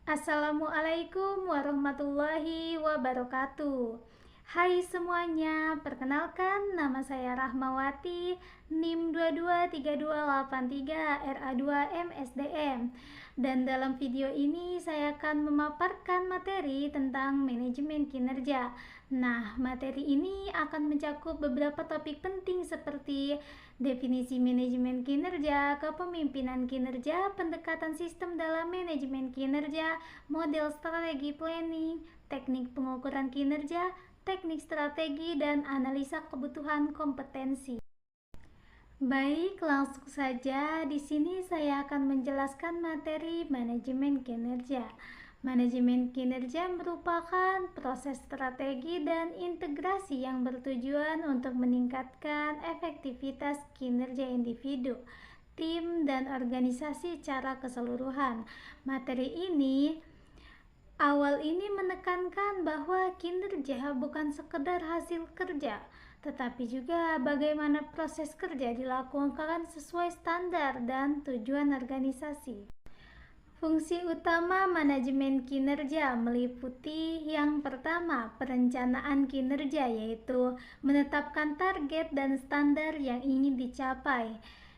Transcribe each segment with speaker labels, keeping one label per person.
Speaker 1: Assalamualaikum warahmatullahi wabarakatuh. Hai semuanya, perkenalkan nama saya Rahmawati, NIM 223283 RA2 MSDM. Dan dalam video ini saya akan memaparkan materi tentang manajemen kinerja. Nah, materi ini akan mencakup beberapa topik penting seperti definisi manajemen kinerja, kepemimpinan kinerja, pendekatan sistem dalam manajemen kinerja, model strategi planning, teknik pengukuran kinerja, teknik strategi, dan analisa kebutuhan kompetensi. Baik, langsung saja. Di sini saya akan menjelaskan materi manajemen kinerja. Manajemen kinerja merupakan proses strategi dan integrasi yang bertujuan untuk meningkatkan efektivitas kinerja individu, tim, dan organisasi secara keseluruhan. Materi ini awal ini menekankan bahwa kinerja bukan sekedar hasil kerja, tetapi juga bagaimana proses kerja dilakukan sesuai standar dan tujuan organisasi. Fungsi utama manajemen kinerja meliputi yang pertama, perencanaan kinerja, yaitu menetapkan target dan standar yang ingin dicapai.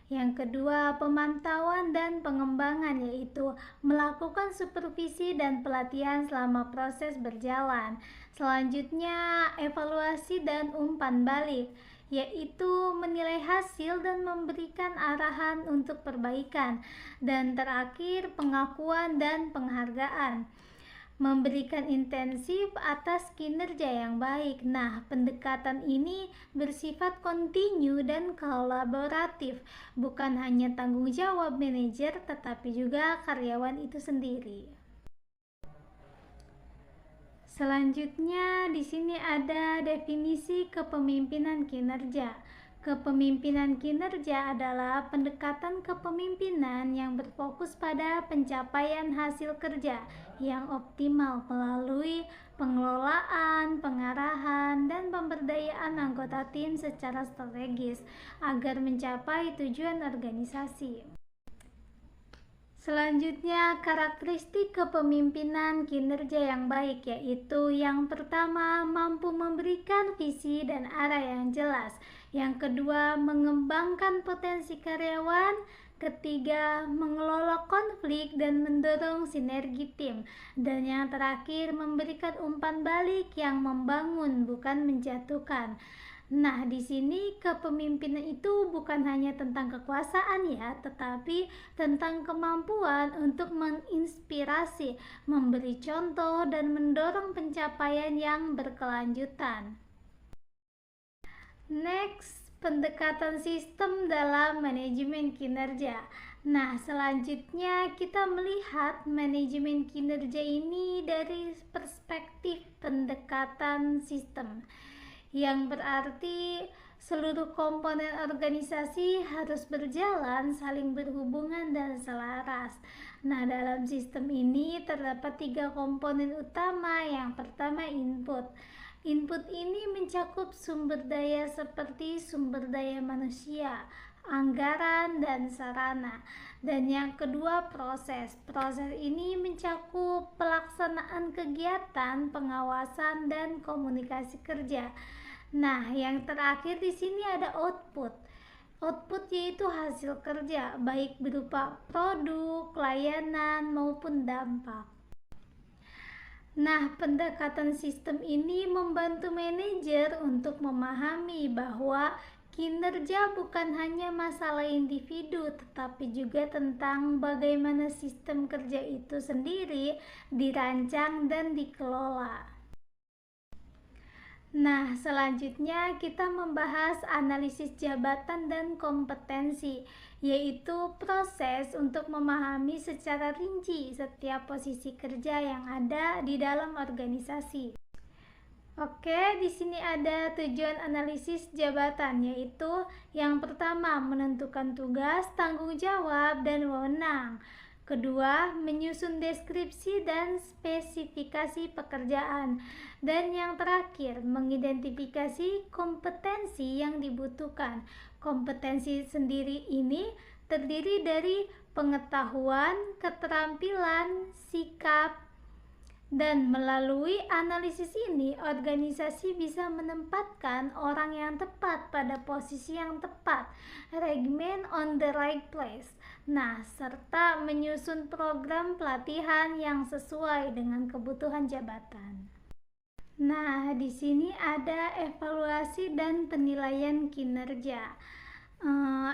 Speaker 1: Yang kedua, pemantauan dan pengembangan, yaitu melakukan supervisi dan pelatihan selama proses berjalan. Selanjutnya, evaluasi dan umpan balik, yaitu menilai hasil dan memberikan arahan untuk perbaikan. Dan terakhir, pengakuan dan penghargaan, memberikan intensif atas kinerja yang baik. Nah, pendekatan ini bersifat kontinu dan kolaboratif, bukan hanya tanggung jawab manajer tetapi juga karyawan itu sendiri. Selanjutnya di sini ada definisi kepemimpinan kinerja. Kepemimpinan kinerja adalah pendekatan kepemimpinan yang berfokus pada pencapaian hasil kerja yang optimal melalui pengelolaan, pengarahan, dan pemberdayaan anggota tim secara strategis agar mencapai tujuan organisasi. Selanjutnya, karakteristik kepemimpinan kinerja yang baik, yaitu yang pertama, mampu memberikan visi dan arah yang jelas. Yang kedua, mengembangkan potensi karyawan. Ketiga, mengelola konflik dan mendorong sinergi tim. Dan yang terakhir, memberikan umpan balik yang membangun, bukan menjatuhkan. Nah, di sini kepemimpinan itu bukan hanya tentang kekuasaan ya, tetapi tentang kemampuan untuk menginspirasi, memberi contoh, dan mendorong pencapaian yang berkelanjutan. Next, pendekatan sistem dalam manajemen kinerja. Nah, selanjutnya kita melihat manajemen kinerja ini dari perspektif pendekatan sistem, yang berarti seluruh komponen organisasi harus berjalan, saling berhubungan, dan selaras. Nah, dalam sistem ini terdapat 3 komponen utama. Yang pertama, input. Input ini mencakup sumber daya seperti sumber daya manusia, anggaran, dan sarana. Dan yang kedua, proses. Proses ini mencakup pelaksanaan kegiatan, pengawasan, dan komunikasi kerja. Nah, yang terakhir di sini ada output. Output yaitu hasil kerja, baik berupa produk, layanan, maupun dampak. Nah, pendekatan sistem ini membantu manajer untuk memahami bahwa kinerja bukan hanya masalah individu, tetapi juga tentang bagaimana sistem kerja itu sendiri dirancang dan dikelola. Nah, selanjutnya kita membahas analisis jabatan dan kompetensi, yaitu proses untuk memahami secara rinci setiap posisi kerja yang ada di dalam organisasi. Oke, di sini ada tujuan analisis jabatan, yaitu yang pertama, menentukan tugas, tanggung jawab, dan wewenang. Kedua, menyusun deskripsi dan spesifikasi pekerjaan. Dan yang terakhir, mengidentifikasi kompetensi yang dibutuhkan. Kompetensi sendiri ini terdiri dari pengetahuan, keterampilan, sikap, dan melalui analisis ini, organisasi bisa menempatkan orang yang tepat pada posisi yang tepat, right man on the right place. Nah, serta menyusun program pelatihan yang sesuai dengan kebutuhan jabatan. Nah, di sini ada evaluasi dan penilaian kinerja.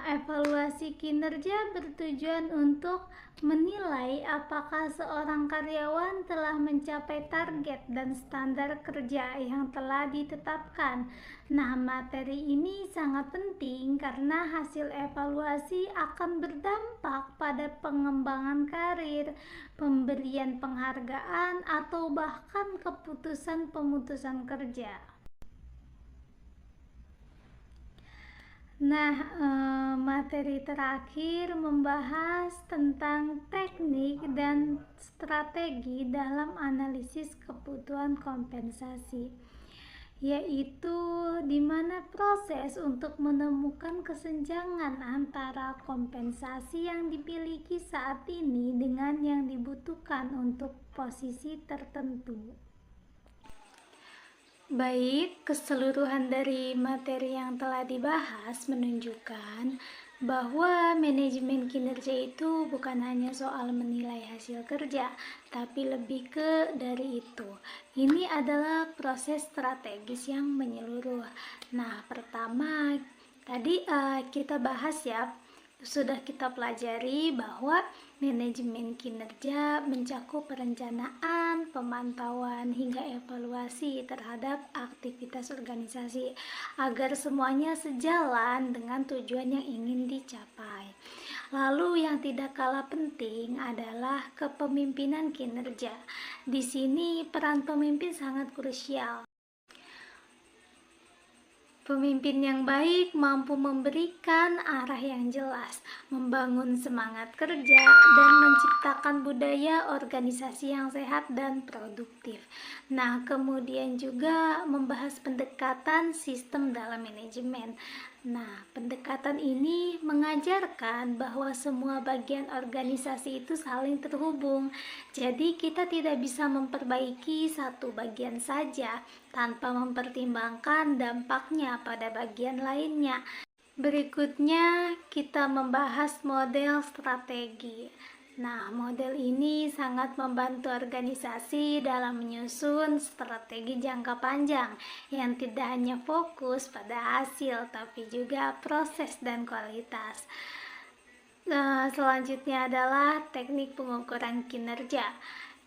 Speaker 1: Evaluasi kinerja bertujuan untuk menilai apakah seorang karyawan telah mencapai target dan standar kerja yang telah ditetapkan. Nah, materi ini sangat penting karena hasil evaluasi akan berdampak pada pengembangan karir, pemberian penghargaan, atau bahkan keputusan pemutusan kerja. Nah, materi terakhir membahas tentang teknik dan strategi dalam analisis kebutuhan kompensasi, yaitu di mana proses untuk menemukan kesenjangan antara kompensasi yang dimiliki saat ini dengan yang dibutuhkan untuk posisi tertentu. Baik, keseluruhan dari materi yang telah dibahas menunjukkan bahwa manajemen kinerja itu bukan hanya soal menilai hasil kerja, tapi lebih ke dari itu. Ini adalah proses strategis yang menyeluruh. Nah, pertama tadi kita bahas ya, sudah kita pelajari bahwa manajemen kinerja mencakup perencanaan, pemantauan, hingga evaluasi terhadap aktivitas organisasi agar semuanya sejalan dengan tujuan yang ingin dicapai. Lalu yang tidak kalah penting adalah kepemimpinan kinerja. Di sini peran pemimpin sangat krusial. Pemimpin yang baik mampu memberikan arah yang jelas, membangun semangat kerja, dan menciptakan budaya organisasi yang sehat dan produktif. Nah, kemudian juga membahas pendekatan sistem dalam manajemen. Nah, pendekatan ini mengajarkan bahwa semua bagian organisasi itu saling terhubung. Jadi, kita tidak bisa memperbaiki satu bagian saja tanpa mempertimbangkan dampaknya pada bagian lainnya. Berikutnya, kita membahas model strategi. Nah, model ini sangat membantu organisasi dalam menyusun strategi jangka panjang yang tidak hanya fokus pada hasil, tapi juga proses dan kualitas. Nah, selanjutnya adalah teknik pengukuran kinerja.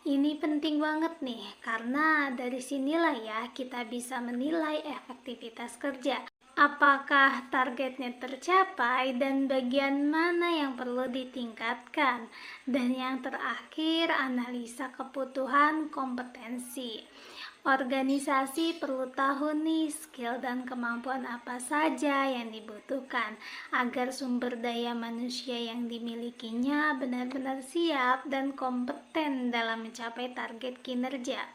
Speaker 1: Ini penting banget nih, karena dari sinilah ya kita bisa menilai efektivitas kerja. Apakah targetnya tercapai dan bagian mana yang perlu ditingkatkan? Dan yang terakhir, analisa kebutuhan kompetensi. Organisasi perlu tahu nih skill dan kemampuan apa saja yang dibutuhkan agar sumber daya manusia yang dimilikinya benar-benar siap dan kompeten dalam mencapai target kinerja.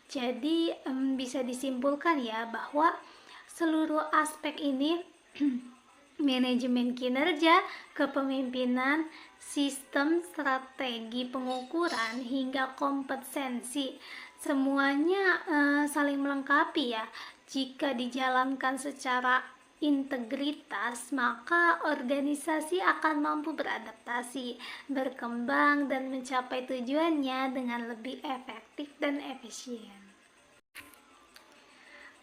Speaker 1: Jadi bisa disimpulkan ya bahwa seluruh aspek ini manajemen kinerja, kepemimpinan, sistem, strategi pengukuran, hingga kompetensi semuanya saling melengkapi ya. Jika dijalankan secara integritas, maka organisasi akan mampu beradaptasi, berkembang, dan mencapai tujuannya dengan lebih efektif dan efisien.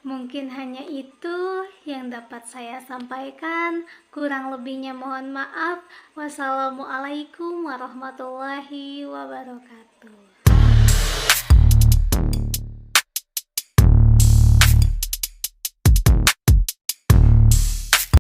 Speaker 1: Mungkin hanya itu yang dapat saya sampaikan. Kurang lebihnya mohon maaf. Wassalamualaikum warahmatullahi wabarakatuh.